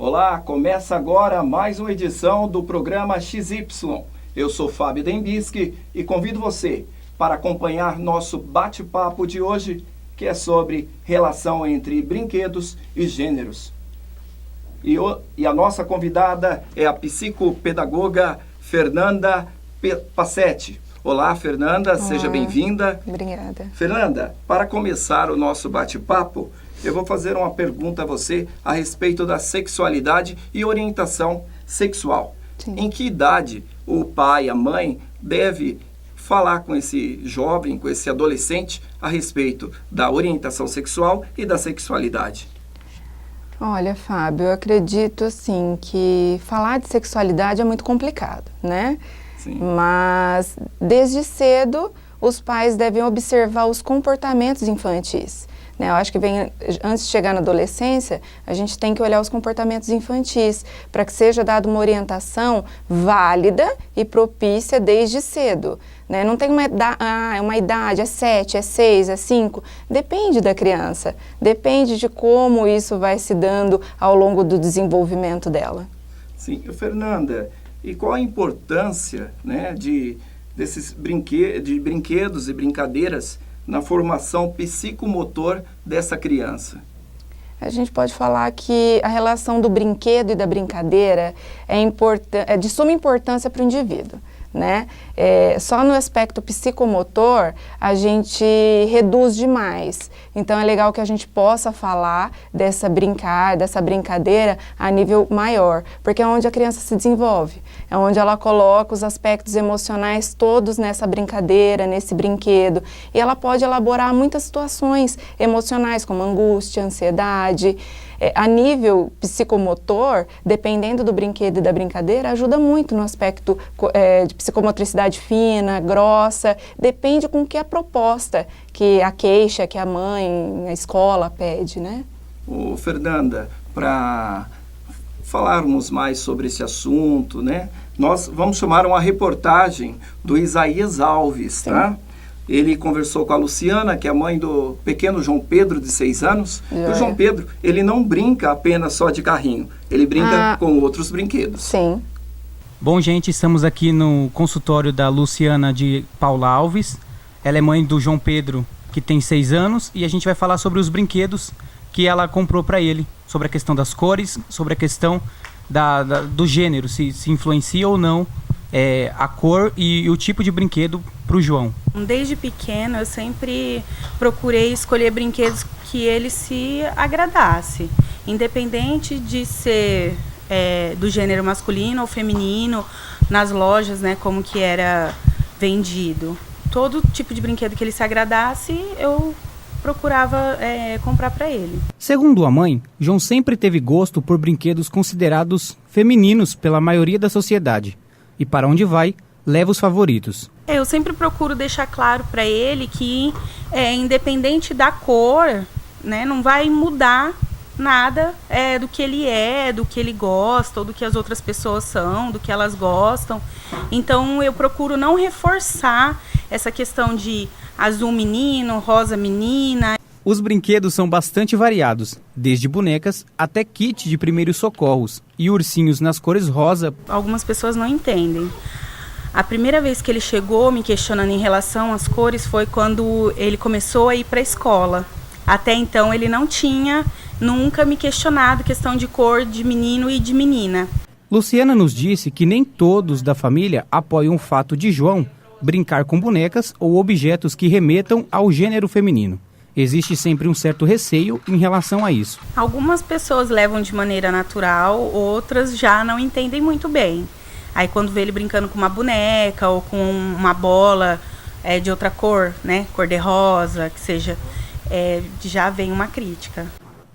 Olá, começa agora mais uma edição do programa XY. Eu sou Fábio Dembisky e convido você para acompanhar nosso bate-papo de hoje, que é sobre relação entre brinquedos e gêneros. E a nossa convidada é a psicopedagoga Fernanda Passetti. Olá, Fernanda, seja bem-vinda. Obrigada. Fernanda, para começar o nosso bate-papo, eu vou fazer uma pergunta a você a respeito da sexualidade e orientação sexual. Sim. Em que idade o pai, a mãe, deve falar com esse jovem, com esse adolescente, a respeito da orientação sexual e da sexualidade? Olha, Fábio, eu acredito assim que falar de sexualidade é muito complicado, né? Sim. Mas desde cedo os pais devem observar os comportamentos infantis. Eu acho que antes de chegar na adolescência, a gente tem que olhar os comportamentos infantis para que seja dada uma orientação válida e propícia desde cedo. Não tem uma idade, é 7, é 6, é 5, depende da criança, depende de como isso vai se dando ao longo do desenvolvimento dela. Sim, Fernanda, e qual a importância, desses brinquedos e brincadeiras na formação psicomotor dessa criança? A gente pode falar que a relação do brinquedo e da brincadeira é de suma importância para o indivíduo. Só no aspecto psicomotor a gente reduz demais. Então é legal que a gente possa falar dessa brincadeira a nível maior, porque é onde a criança se desenvolve, é onde ela coloca os aspectos emocionais todos nessa brincadeira, nesse brinquedo, e ela pode elaborar muitas situações emocionais como angústia, ansiedade. A nível psicomotor, dependendo do brinquedo e da brincadeira, ajuda muito no aspecto de psicomotricidade fina, grossa, depende com que a proposta, que a queixa, que a mãe, a escola pede, Fernanda, para falarmos mais sobre esse assunto, nós vamos chamar uma reportagem do Isaías Alves, Sim. tá? Ele conversou com a Luciana, que é a mãe do pequeno João Pedro, de 6 anos. O João Pedro, ele não brinca apenas só de carrinho, ele brinca com outros brinquedos. Sim. Bom, gente, estamos aqui no consultório da Luciana de Paula Alves. Ela é mãe do João Pedro, que tem 6 anos, e a gente vai falar sobre os brinquedos que ela comprou para ele, sobre a questão das cores, sobre a questão do gênero, se influencia ou não a cor e o tipo de brinquedo para o João. Desde pequeno eu sempre procurei escolher brinquedos que ele se agradasse, independente de ser do gênero masculino ou feminino, nas lojas, como que era vendido. Todo tipo de brinquedo que ele se agradasse, eu procurava comprar para ele. Segundo a mãe, João sempre teve gosto por brinquedos considerados femininos pela maioria da sociedade. E para onde vai, leva os favoritos. Eu sempre procuro deixar claro para ele que, independente da cor, não vai mudar nada do que ele é, do que ele gosta, ou do que as outras pessoas são, do que elas gostam. Então eu procuro não reforçar essa questão de azul menino, rosa menina. Os brinquedos são bastante variados, desde bonecas até kit de primeiros socorros e ursinhos nas cores rosa. Algumas pessoas não entendem. A primeira vez que ele chegou me questionando em relação às cores foi quando ele começou a ir para a escola. Até então ele não tinha nunca me questionado questão de cor de menino e de menina. Luciana nos disse que nem todos da família apoiam o fato de João brincar com bonecas ou objetos que remetam ao gênero feminino. Existe sempre um certo receio em relação a isso. Algumas pessoas levam de maneira natural, outras já não entendem muito bem. Aí quando vê ele brincando com uma boneca ou com uma bola de outra cor, cor de rosa, que seja, já vem uma crítica.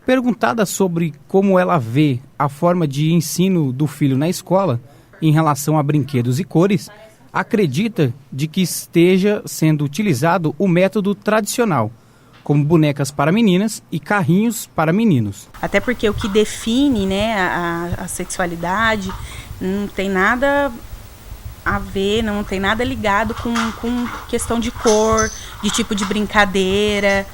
Perguntada sobre como ela vê a forma de ensino do filho na escola em relação a brinquedos e cores, acredita de que esteja sendo utilizado o método tradicional, como bonecas para meninas e carrinhos para meninos. Até porque o que define a sexualidade não tem nada a ver, não tem nada ligado com questão de cor, de tipo de brincadeira,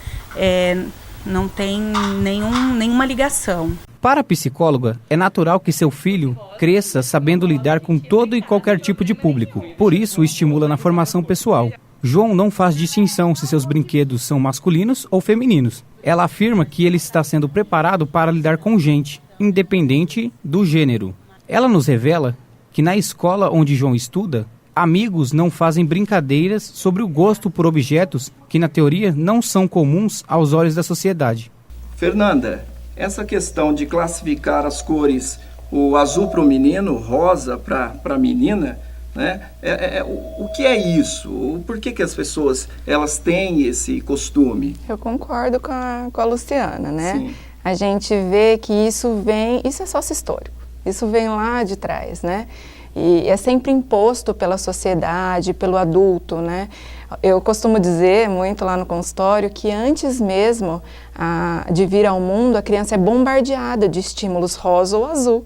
não tem nenhuma ligação. Para a psicóloga, é natural que seu filho cresça sabendo lidar com todo e qualquer tipo de público. Por isso, o estimula na formação pessoal. João não faz distinção se seus brinquedos são masculinos ou femininos. Ela afirma que ele está sendo preparado para lidar com gente, independente do gênero. Ela nos revela que na escola onde João estuda, amigos não fazem brincadeiras sobre o gosto por objetos que, na teoria, não são comuns aos olhos da sociedade. Fernanda, essa questão de classificar as cores, o azul para o menino, rosa para a menina, né? O que é isso? Por que as pessoas elas têm esse costume? Eu concordo com a Luciana, né? Sim. A gente vê que isso é sócio histórico, isso vem lá de trás, né? E é sempre imposto pela sociedade, pelo adulto, né? Eu costumo dizer muito lá no consultório que antes mesmo de vir ao mundo, a criança é bombardeada de estímulos rosa ou azul,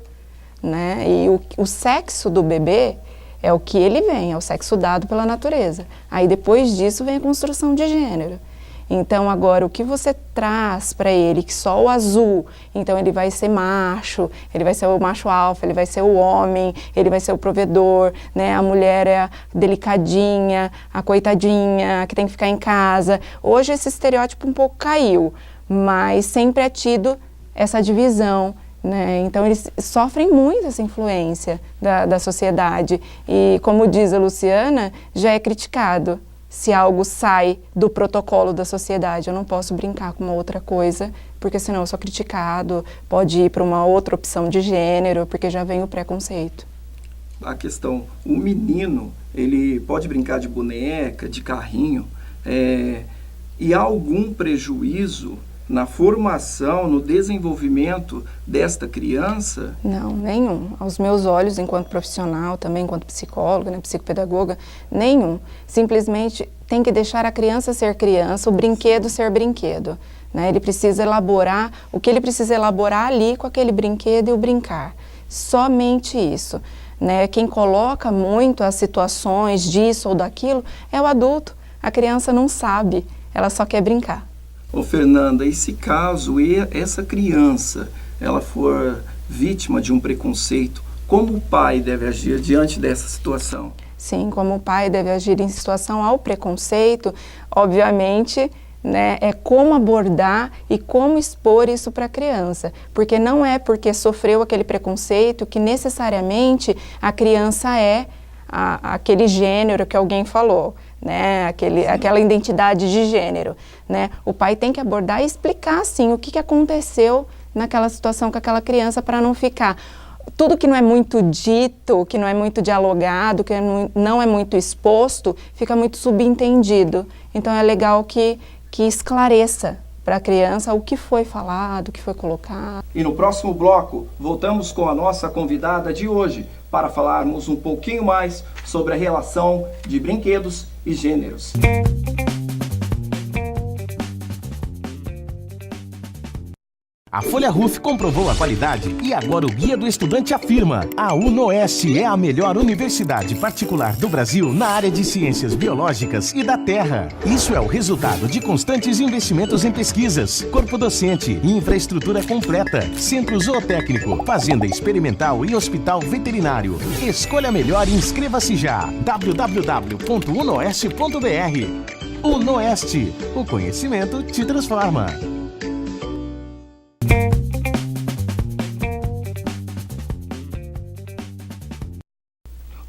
né? E o sexo do bebê é o que ele vem, é o sexo dado pela natureza. Aí depois disso vem a construção de gênero. Então agora o que você traz para ele, que só o azul, então ele vai ser macho, ele vai ser o macho alfa, ele vai ser o homem, ele vai ser o provedor, né? A mulher é a delicadinha, a coitadinha, que tem que ficar em casa. Hoje esse estereótipo um pouco caiu, mas sempre é tido essa divisão, né? Então eles sofrem muito essa influência da sociedade e, como diz a Luciana, já é criticado. Se algo sai do protocolo da sociedade, eu não posso brincar com uma outra coisa, porque senão eu sou criticado, pode ir para uma outra opção de gênero, porque já vem o preconceito. A questão, o menino, ele pode brincar de boneca, de carrinho, e há algum prejuízo na formação, no desenvolvimento desta criança? Não, nenhum. Aos meus olhos, enquanto profissional, também enquanto psicóloga, né, psicopedagoga, nenhum. Simplesmente tem que deixar a criança ser criança, o brinquedo ser brinquedo, né? Ele precisa elaborar o que ele precisa elaborar ali com aquele brinquedo e o brincar. Somente isso, né? Quem coloca muito as situações disso ou daquilo é o adulto. A criança não sabe, ela só quer brincar. Ô Fernanda, e se caso essa criança ela for vítima de um preconceito, como o pai deve agir diante dessa situação? Sim, como o pai deve agir em situação ao preconceito, obviamente, né, é como abordar e como expor isso para a criança, porque não é porque sofreu aquele preconceito que necessariamente a criança é aquele gênero que alguém falou, né, aquela identidade de gênero, né? O pai tem que abordar e explicar, assim, o que aconteceu naquela situação com aquela criança para não ficar... Tudo que não é muito dito, que não é muito dialogado, que não é muito exposto, fica muito subentendido. Então é legal que esclareça para a criança o que foi falado, o que foi colocado. E no próximo bloco, voltamos com a nossa convidada de hoje para falarmos um pouquinho mais sobre a relação de brinquedos e gêneros. A Folha Ruf comprovou a qualidade e agora o Guia do Estudante afirma: a UNOeste é a melhor universidade particular do Brasil na área de ciências biológicas e da terra. Isso é o resultado de constantes investimentos em pesquisas, corpo docente, infraestrutura completa, centro zootécnico, fazenda experimental e hospital veterinário. Escolha melhor e inscreva-se já. www.unoeste.br. UNOeste, o conhecimento te transforma.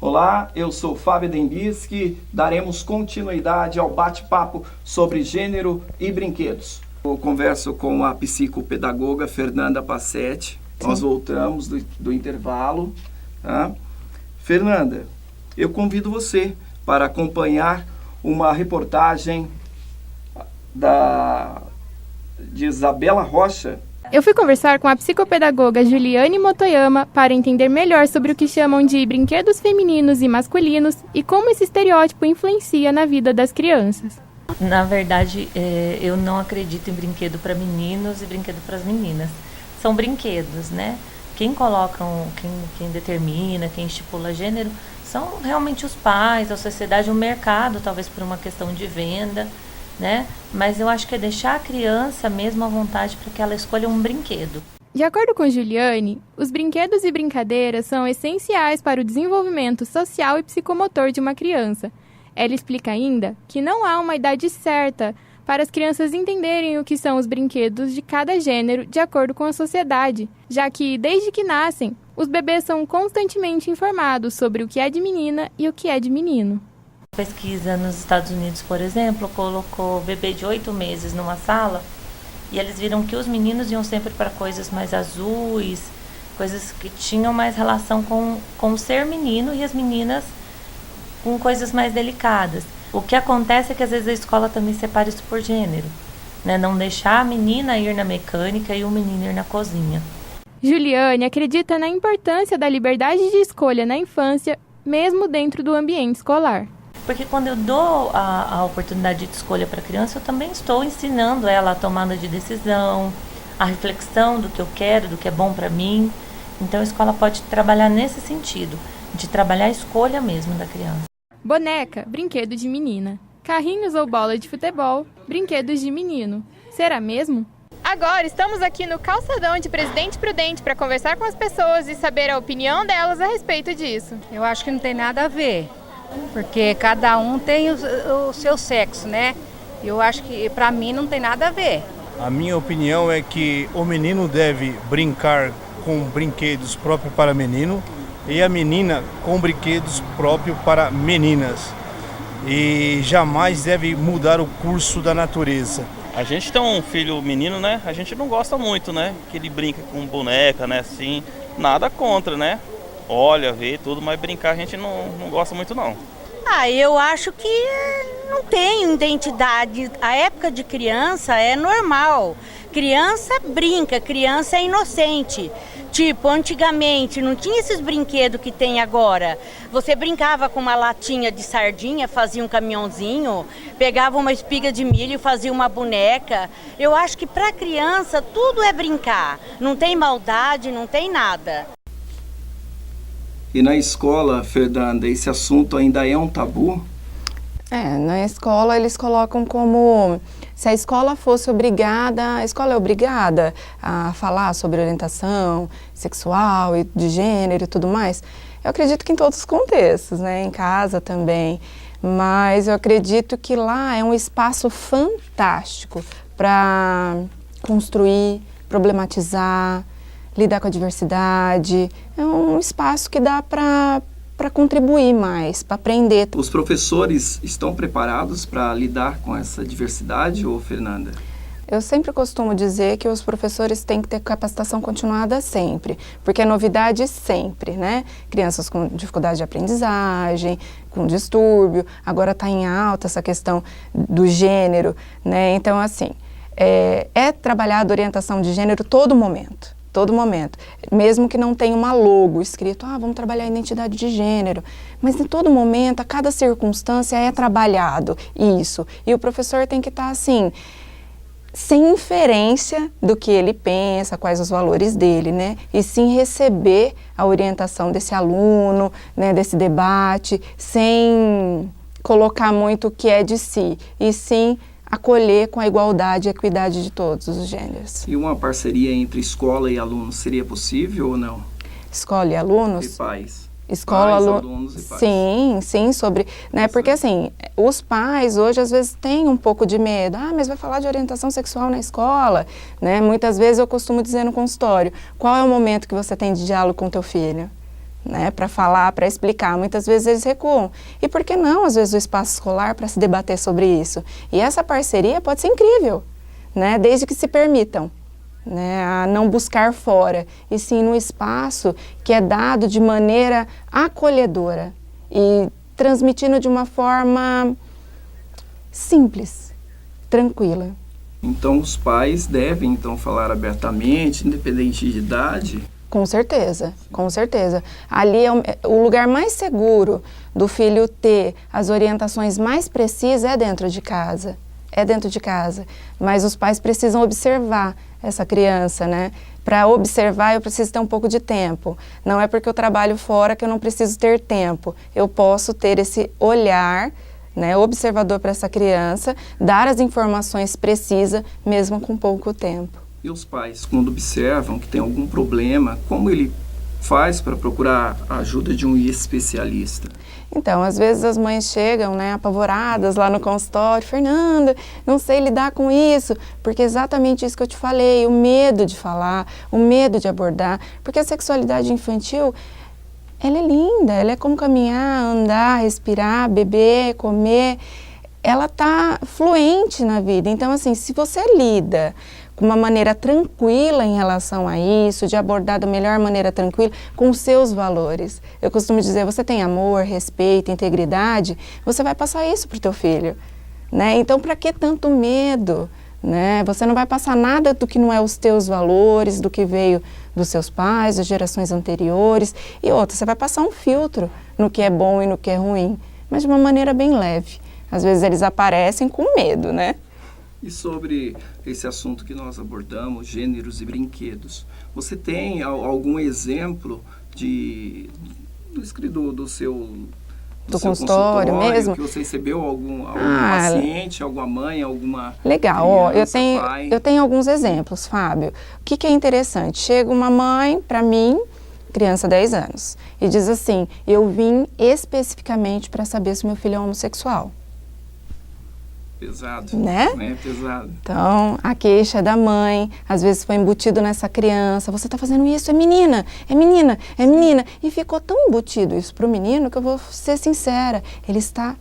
Olá, eu sou Fábio Dembischi, daremos continuidade ao bate-papo sobre gênero e brinquedos. Eu converso com a psicopedagoga Fernanda Passetti. Nós voltamos do intervalo. Tá? Fernanda, eu convido você para acompanhar uma reportagem de Isabela Rocha. Eu fui conversar com a psicopedagoga Juliane Motoyama para entender melhor sobre o que chamam de brinquedos femininos e masculinos e como esse estereótipo influencia na vida das crianças. Na verdade, eu não acredito em brinquedo para meninos e brinquedo para as meninas. São brinquedos, né? Quem determina, quem estipula gênero, são realmente os pais, a sociedade, o mercado, talvez por uma questão de venda. né? Mas eu acho que é deixar a criança mesmo à vontade para que ela escolha um brinquedo. De acordo com Juliane, os brinquedos e brincadeiras são essenciais para o desenvolvimento social e psicomotor de uma criança. Ela explica ainda que não há uma idade certa para as crianças entenderem o que são os brinquedos de cada gênero de acordo com a sociedade, já que, desde que nascem, os bebês são constantemente informados sobre o que é de menina e o que é de menino. Pesquisa nos Estados Unidos, por exemplo, colocou bebê de 8 meses numa sala e eles viram que os meninos iam sempre para coisas mais azuis, coisas que tinham mais relação com ser menino, e as meninas com coisas mais delicadas. O que acontece é que às vezes a escola também separa isso por gênero, né? Não deixar a menina ir na mecânica e o menino ir na cozinha. Juliane acredita na importância da liberdade de escolha na infância, mesmo dentro do ambiente escolar. Porque quando eu dou a oportunidade de escolha para a criança, eu também estou ensinando ela a tomada de decisão, a reflexão do que eu quero, do que é bom para mim. Então a escola pode trabalhar nesse sentido, de trabalhar a escolha mesmo da criança. Boneca, brinquedo de menina. Carrinhos ou bola de futebol, brinquedos de menino. Será mesmo? Agora estamos aqui no calçadão de Presidente Prudente para conversar com as pessoas e saber a opinião delas a respeito disso. Eu acho que não tem nada a ver, porque cada um tem o seu sexo, né? Eu acho que para mim não tem nada a ver. A minha opinião é que o menino deve brincar com brinquedos próprios para menino e a menina com brinquedos próprios para meninas. E jamais deve mudar o curso da natureza. A gente tem um filho menino, né? A gente não gosta muito, né? Que ele brinca com boneca, né? Assim, nada contra, né? Olha, vê tudo, mas brincar a gente não gosta muito, não. Eu acho que não tem identidade. A época de criança é normal. Criança brinca, criança é inocente. Tipo, antigamente não tinha esses brinquedos que tem agora. Você brincava com uma latinha de sardinha, fazia um caminhãozinho, pegava uma espiga de milho e fazia uma boneca. Eu acho que para criança tudo é brincar. Não tem maldade, não tem nada. E na escola, Fernanda, esse assunto ainda é um tabu? Na escola eles colocam como se a escola fosse obrigada, a escola é obrigada a falar sobre orientação sexual e de gênero e tudo mais. Eu acredito que em todos os contextos, né? Em casa também, mas eu acredito que lá é um espaço fantástico para construir, problematizar, lidar com a diversidade. É um espaço que dá para contribuir mais, para aprender. Os professores estão preparados para lidar com essa diversidade, ou Fernanda? Eu sempre costumo dizer que os professores têm que ter capacitação continuada sempre, porque é novidade sempre, né? Crianças com dificuldade de aprendizagem, com distúrbio, agora está em alta essa questão do gênero, né? Então, assim, é trabalhada a orientação de gênero todo momento. Todo momento, mesmo que não tenha uma logo escrito, vamos trabalhar a identidade de gênero, mas em todo momento, a cada circunstância é trabalhado isso, e o professor tem que estar assim, sem inferência do que ele pensa, quais os valores dele, né, e sim receber a orientação desse aluno, né, desse debate, sem colocar muito o que é de si, e sim acolher com a igualdade e equidade de todos os gêneros. E uma parceria entre escola e alunos seria possível ou não? Escola e alunos? E pais? Escola, alunos e pais. Sim, sobre, né, porque assim, os pais hoje às vezes têm um pouco de medo, mas vai falar de orientação sexual na escola, né, muitas vezes eu costumo dizer no consultório, qual é o momento que você tem de diálogo com teu filho? Né, para falar, para explicar, muitas vezes eles recuam. E por que não, às vezes, o espaço escolar para se debater sobre isso? E essa parceria pode ser incrível, né, desde que se permitam, né, a não buscar fora, e sim no espaço que é dado de maneira acolhedora e transmitindo de uma forma simples, tranquila. Então, os pais devem, então, falar abertamente, independente de idade? Com certeza, com certeza. Ali é o lugar mais seguro do filho ter as orientações mais precisas é dentro de casa. É dentro de casa. Mas os pais precisam observar essa criança, né? Para observar, eu preciso ter um pouco de tempo. Não é porque eu trabalho fora que eu não preciso ter tempo. Eu posso ter esse olhar, né, observador para essa criança, dar as informações precisas, mesmo com pouco tempo. E os pais, quando observam que tem algum problema, como ele faz para procurar a ajuda de um especialista? Então, às vezes as mães chegam, né, apavoradas lá no consultório, Fernanda, não sei lidar com isso, porque é exatamente isso que eu te falei, o medo de falar, o medo de abordar, porque a sexualidade infantil, ela é linda, ela é como caminhar, andar, respirar, beber, comer, ela tá fluente na vida. Então, assim, se você lida com uma maneira tranquila em relação a isso, de abordar da melhor maneira tranquila, com os seus valores. Eu costumo dizer, você tem amor, respeito, integridade, você vai passar isso para o teu filho, né? Então, para que tanto medo, né? Você não vai passar nada do que não é os teus valores, do que veio dos seus pais, das gerações anteriores, e outra, você vai passar um filtro no que é bom e no que é ruim, mas de uma maneira bem leve. Às vezes eles aparecem com medo, né? E sobre esse assunto que nós abordamos, gêneros e brinquedos, você tem algum exemplo do seu consultório mesmo? Que você recebeu algum paciente, alguma mãe, alguma legal, criança, eu tenho alguns exemplos, Fábio. O que é interessante? Chega uma mãe para mim, criança 10 anos, e diz assim, eu vim especificamente para saber se meu filho é homossexual. Pesado, né? Pesado. Então, a queixa da mãe, às vezes foi embutido nessa criança, você está fazendo isso, é menina, é menina, é menina. E ficou tão embutido isso para o menino que eu vou ser sincera, ele está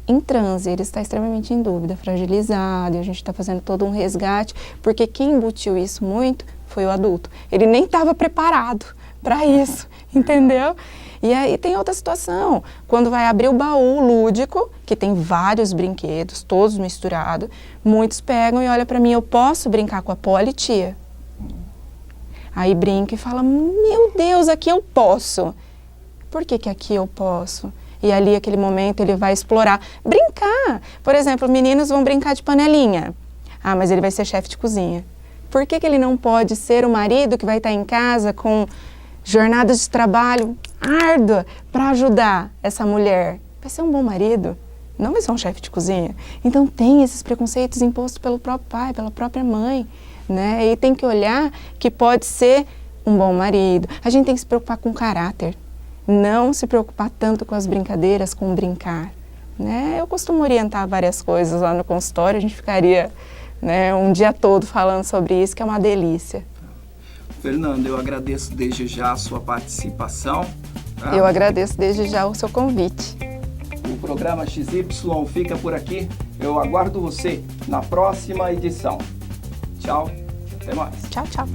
em transe, ele está extremamente em dúvida, fragilizado, e a gente está fazendo todo um resgate, porque quem embutiu isso muito foi o adulto. Ele nem estava preparado para isso, entendeu? E aí tem outra situação, quando vai abrir o baú lúdico, que tem vários brinquedos, todos misturados, muitos pegam e olham para mim, eu posso brincar com a Polly, tia? Aí brinca e fala, meu Deus, aqui eu posso. Por que aqui eu posso? E ali, aquele momento, ele vai explorar, brincar. Por exemplo, meninos vão brincar de panelinha. Ah, mas ele vai ser chefe de cozinha. Por que ele não pode ser o marido que vai estar em casa com jornadas de trabalho árdua para ajudar essa mulher? Vai ser um bom marido, não vai ser um chefe de cozinha. Então tem esses preconceitos impostos pelo próprio pai, pela própria mãe, né? E tem que olhar que pode ser um bom marido. A gente tem que se preocupar com o caráter, não se preocupar tanto com as brincadeiras, com o brincar, né? Eu costumo orientar várias coisas lá no consultório, a gente ficaria, né, um dia todo falando sobre isso, que é uma delícia. Fernanda, eu agradeço desde já a sua participação. Tá? Eu agradeço desde já o seu convite. O programa XY fica por aqui. Eu aguardo você na próxima edição. Tchau, até mais. Tchau, tchau.